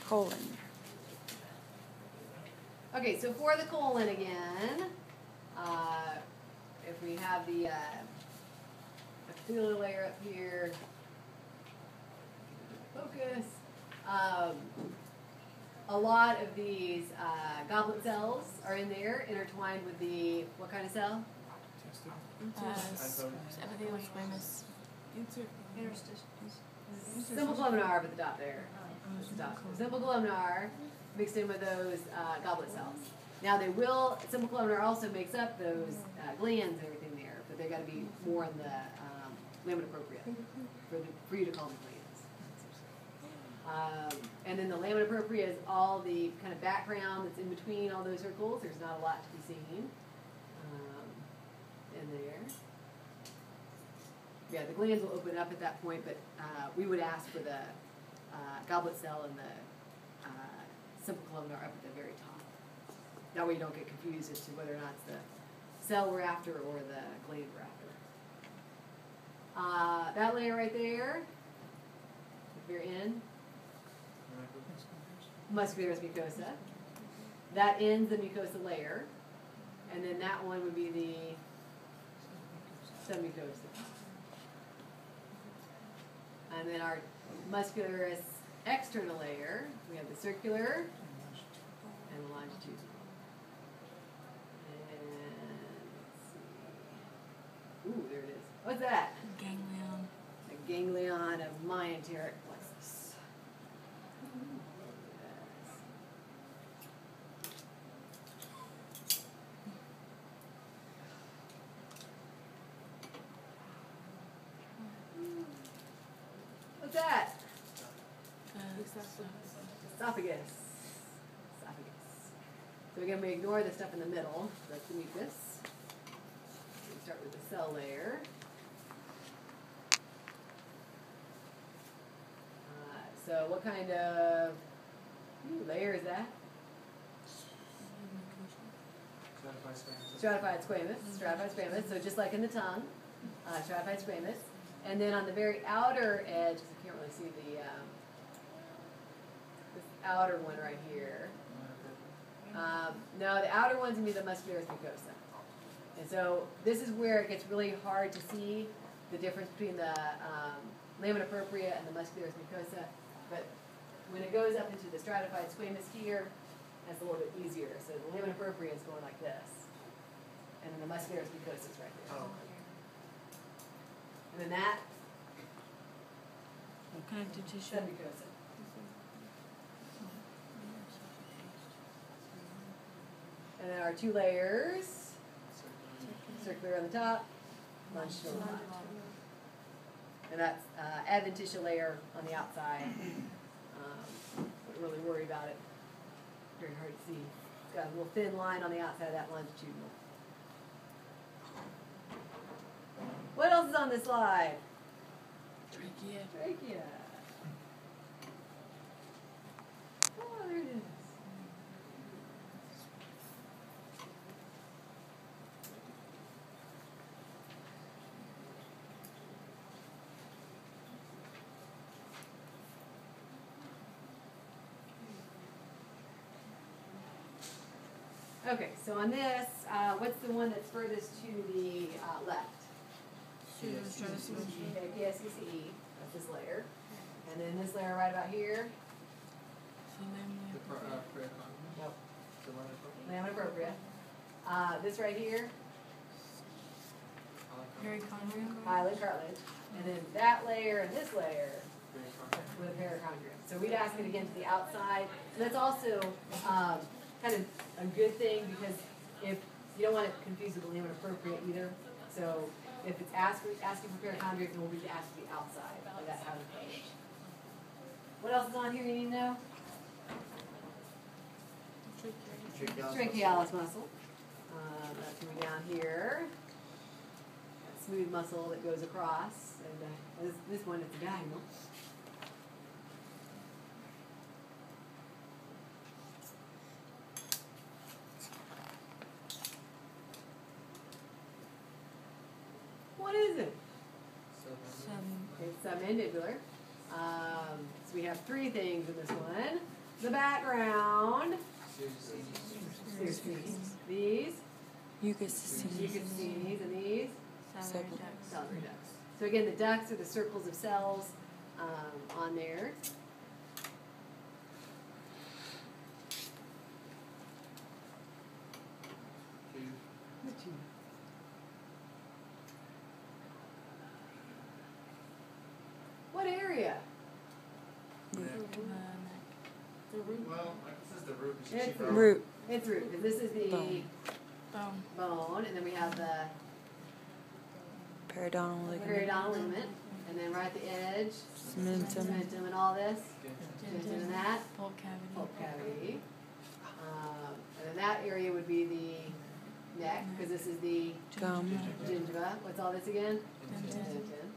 Colon. Okay, so for the colon again, if we have the epithelial layer up here, focus, a lot of these goblet cells are in there, intertwined with the, what kind of cell? Epithelial squamous. Simple columnar up at the top there. Simple columnar mixed in with those goblet cells. Now they will, simple columnar also makes up those glands and everything there, but they got to be more in the lamina propria for you to call them glands. And then the lamina propria is all the kind of background that's in between all those circles. There's not a lot to be seen in there. Yeah, the glands will open up at that point, but we would ask for the goblet cell and the simple columnar up at the very top. That way you don't get confused as to whether or not it's the cell we're after or the gland we're after. That layer right there, at the very end, muscularis mucosa. That ends the mucosa layer, and then that one would be the submucosa. And then our muscularis external layer, we have the circular and the longitudinal. And let's see. Ooh, there it is. What's that? Ganglion. A ganglion of myenteric plexus. What's that? Esophagus. So again, we ignore the stuff in the middle. That's the mucus. We start with the cell layer. So what kind of layer is that? Stratified squamous. Stratified squamous. So just like in the tongue, stratified squamous. And then on the very outer edge, I can't really see the this outer one right here. No, the outer one's going to be the muscularis mucosa. And so this is where it gets really hard to see the difference between the lamina propria and the muscularis mucosa. But when it goes up into the stratified squamous here, that's a little bit easier. So the lamina propria is going like this. And then the muscularis mucosa is right there. Oh. And then that, Connective tissue. submucosa. And then our two layers, circular on the top, longitudinal on the bottom. And that's adventitious layer on the outside. Don't really worry about it. Very hard to see. It's got a little thin line on the outside of that longitudinal. What else is on this slide? Trachea. Trachea. Oh, there it is. Okay, so on this, what's the one that's furthest to the left? Okay, PSCCE, that's this layer. And then this layer right about here. Nope. Lamina propria. This right here, Perichondrium. hyaline cartilage. And then that layer and this layer with a perichondrium. So we'd ask it again to the outside. And that's also kind of a good thing because if you don't want it confused with the lamina propria either. So if it's asking for perichondrium, it will be asked to the outside of that hyaline cartilage. What else is on here you need to know? Trachealis muscle. That's going to be down here. That smooth muscle that goes across. And this one is a diagonal. What is it? It's submandibular. So we have three things in this one. the background. Here's these. Mucus. You can see these and these. Salivary ducts. Salivary ducts. So again, the ducts are the circles of cells on there. What area? Well, this is the root. It's the Root. It's root, because this is the Bone. bone, and then we have the Periodontal ligament. periodontal ligament, and then right at the edge, Cementum. cementum and all this, cementum and that, Pulp cavity. pulp cavity. And then that area would be the neck, because this is the Gum. gingiva. What's all this again? Dentin. Dentin.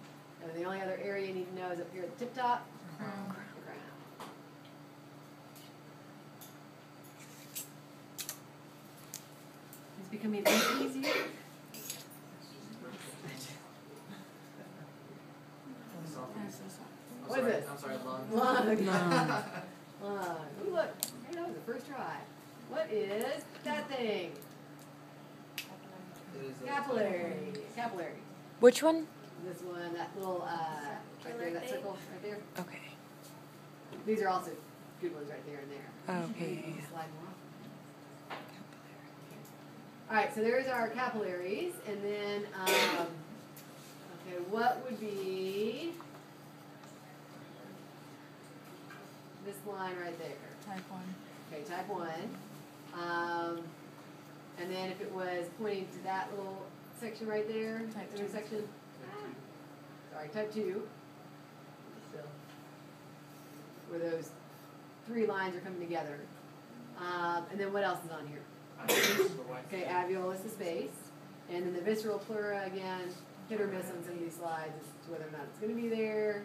And the only other area you need to know is up here at the tip top, Crown. the crown. It's becoming easier. Pass this up. What is this? I'm sorry, lung. Lung. Lung. Lung. Ooh, look. Hey, that was the first try. What is that thing? It is a- Capillary. Capillary. Which one? This one, that little, right there, that circle, right there. Okay. These are also good ones right there and there. Okay. Slide more. Alright, so there's our capillaries, and then, okay, what would be this line right there? Type 1. Okay, type 1. And then if it was pointing to that little section right there, Type 2. intersection. Sorry, type 2. Still. Where those 3 lines are coming together. And then what else is on here? Okay, alveolus is space. And then the visceral pleura, again, hit or miss on some of these slides as to whether or not it's going to be there.